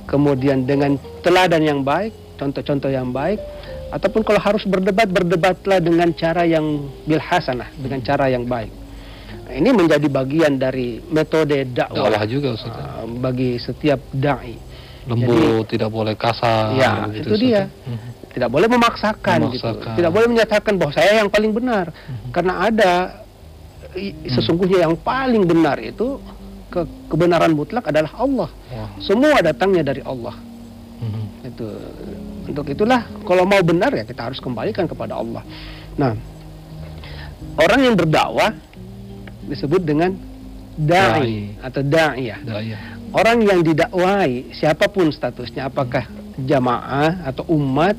kemudian dengan teladan yang baik, contoh-contoh yang baik, ataupun kalau harus berdebat, berdebatlah dengan cara yang bil hasanah, dengan cara yang baik. Nah, ini menjadi bagian dari metode dakwah juga Ustaz. Bagi setiap dai. Lembut, tidak boleh kasar. Ya, gitu, itu dia. Tidak boleh memaksakan. Gitu. Tidak boleh menyatakan bahwa saya yang paling benar. Karena ada sesungguhnya yang paling benar itu kebenaran mutlak adalah Allah. Semua datangnya dari Allah. Itu. Untuk itulah kalau mau benar ya kita harus kembalikan kepada Allah. Nah, orang yang berdakwah disebut dengan dai atau da'iyah. Orang yang didakwai siapapun statusnya, apakah jamaah atau umat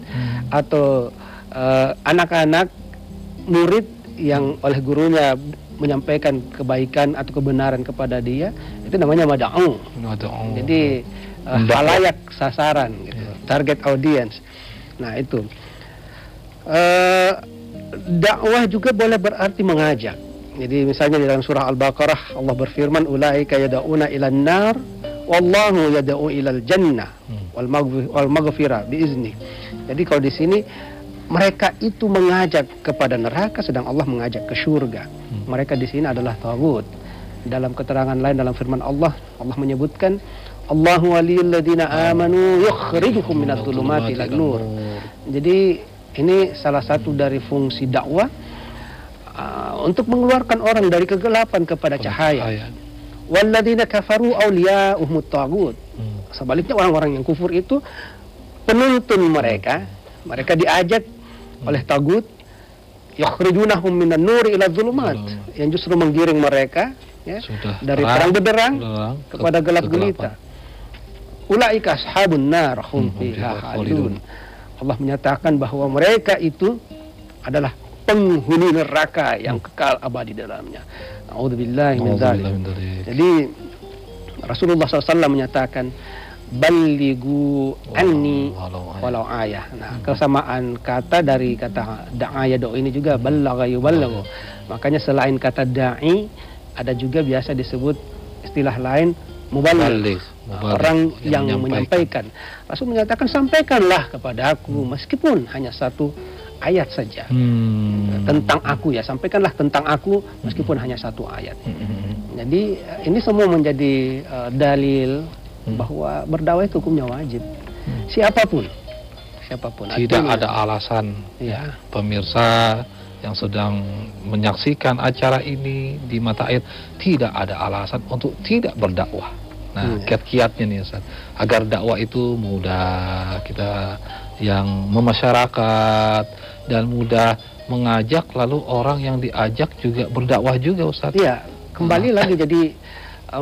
atau anak-anak murid yang oleh gurunya menyampaikan kebaikan atau kebenaran kepada dia, itu namanya mad'u. Jadi halayak sasaran gitu, target audience. Nah, itu dakwah juga boleh berarti mengajak. Jadi misalnya di dalam surah Al-Baqarah Allah berfirman, ulaika yad'una ilan nar wallahu yad'u ilal jannah wal maghfirah biizni. Jadi kalau di sini mereka itu mengajak kepada neraka sedang Allah mengajak ke surga. Mereka di sini adalah taghut. Dalam keterangan lain dalam firman Allah, Allah menyebutkan Allahu waliyul ladzina amanu yukhrijuhum minadh dhulumati ilan nur. Jadi ini salah satu dari fungsi dakwah untuk mengeluarkan orang dari kegelapan kepada cahaya. Walladzina kafaru awliya'uhumut taghut. Sebaliknya orang-orang yang kufur itu penuntun mereka diajak oleh tagut, yukhrijunahum minan nuri ila dhulumat, yang justru menggiring mereka ya, dari terang benderang kepada gelap gulita. Ulaika ashabun nar hum fiha khalidun. Allah menyatakan bahwa mereka itu adalah penghuni neraka yang kekal abadi dalamnya. A'udzubillahi min dzalik. Jadi Rasulullah SAW menyatakan balighu anni walau ayah. Nah, kesamaan kata dari kata da'aya do ini juga balagha yubalaghu. Makanya selain kata da'i ada juga biasa disebut istilah lain muballigh. Orang yang menyampaikan. Rasul menyatakan sampaikanlah kepada aku meskipun hanya satu ayat saja tentang aku ya, sampaikanlah tentang aku meskipun hanya satu ayat. Jadi ini semua menjadi dalil bahwa berdakwah itu hukumnya wajib. Siapapun. Tidak ada alasan ya, pemirsa yang sedang menyaksikan acara ini di Mata Air, tidak ada alasan untuk tidak berdakwah. Nah, kiat-kiatnya nih Ustaz, agar dakwah itu mudah, kita yang memasyarakat dan mudah mengajak, lalu orang yang diajak juga berdakwah juga Ustaz. Iya, kembali lagi jadi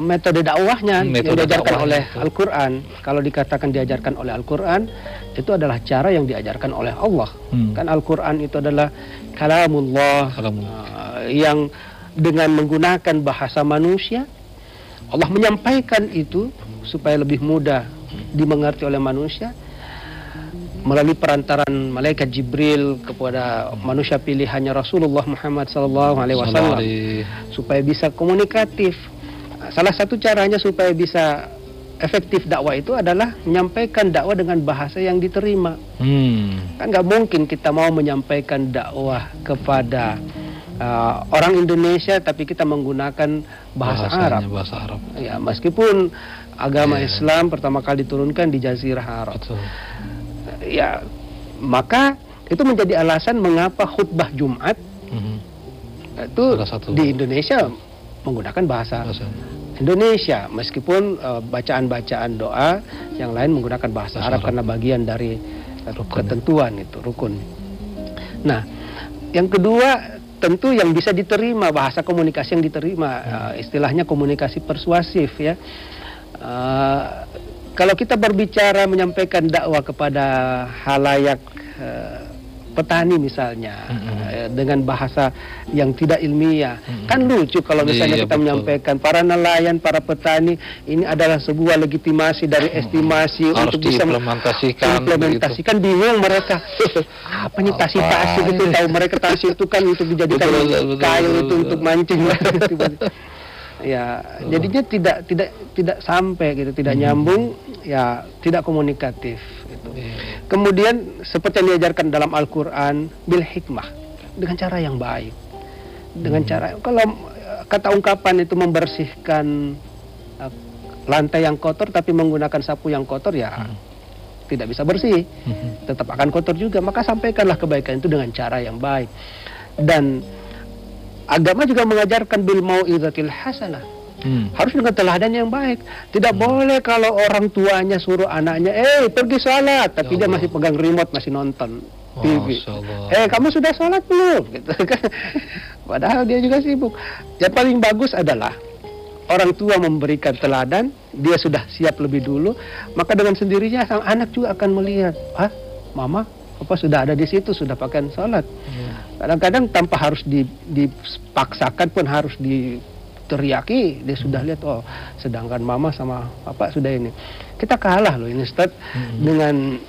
metode dakwahnya yang diajarkan oleh Al-Quran. Kalau dikatakan diajarkan oleh Al-Quran, itu adalah cara yang diajarkan oleh Allah. Kan Al-Quran itu adalah kalamullah, yang dengan menggunakan bahasa manusia Allah menyampaikan itu supaya lebih mudah dimengerti oleh manusia melalui perantaran malaikat Jibril kepada manusia pilihannya Rasulullah Muhammad SAW supaya bisa komunikatif. Salah satu caranya supaya bisa efektif dakwah itu adalah menyampaikan dakwah dengan bahasa yang diterima. Kan nggak mungkin kita mau menyampaikan dakwah kepada orang Indonesia tapi kita menggunakan bahasa Arab. Ya, meskipun agama Islam pertama kali diturunkan di Jazirah Arab. Ya, maka itu menjadi alasan mengapa khutbah Jumat itu di Indonesia menggunakan bahasa Indonesia, meskipun bacaan-bacaan doa yang lain menggunakan bahasa Arab karena bagian dari ketentuan itu rukun. Nah, yang kedua tentu yang bisa diterima, bahasa komunikasi yang diterima, istilahnya komunikasi persuasif ya. Kalau kita berbicara menyampaikan dakwah kepada halayak petani misalnya dengan bahasa yang tidak ilmiah, kan lucu kalau misalnya kita menyampaikan para nelayan, para petani ini adalah sebuah legitimasi dari estimasi harus untuk bisa implementasikan bingung mereka apa nih tasi gitu, tahu mereka tasi itu kan untuk dijadikan kail itu untuk mancing. Ya, jadinya tidak sampai gitu, tidak nyambung, ya tidak komunikatif gitu. Kemudian seperti yang diajarkan dalam Al-Qur'an, bil hikmah, dengan cara yang baik. Dengan cara, kalau kata ungkapan itu membersihkan lantai yang kotor tapi menggunakan sapu yang kotor, ya tidak bisa bersih, tetap akan kotor juga. Maka sampaikanlah kebaikan itu dengan cara yang baik. Dan agama juga mengajarkan bil mau'izatil hasanah. Harus dengan teladan yang baik. Tidak boleh kalau orang tuanya suruh anaknya, pergi sholat, tapi dia masih pegang remote, masih nonton TV. Kamu sudah sholat belum? Gitu kan. Padahal dia juga sibuk. Yang paling bagus adalah orang tua memberikan teladan, dia sudah siap lebih dulu, maka dengan sendirinya sang anak juga akan melihat, mama, papa sudah ada di situ, sudah pakaian sholat. Kadang-kadang tanpa harus dipaksakan pun, harus diteriaki, dia sudah lihat, sedangkan mama sama papa sudah ini. Kita kalah loh ini, Ustaz, dengan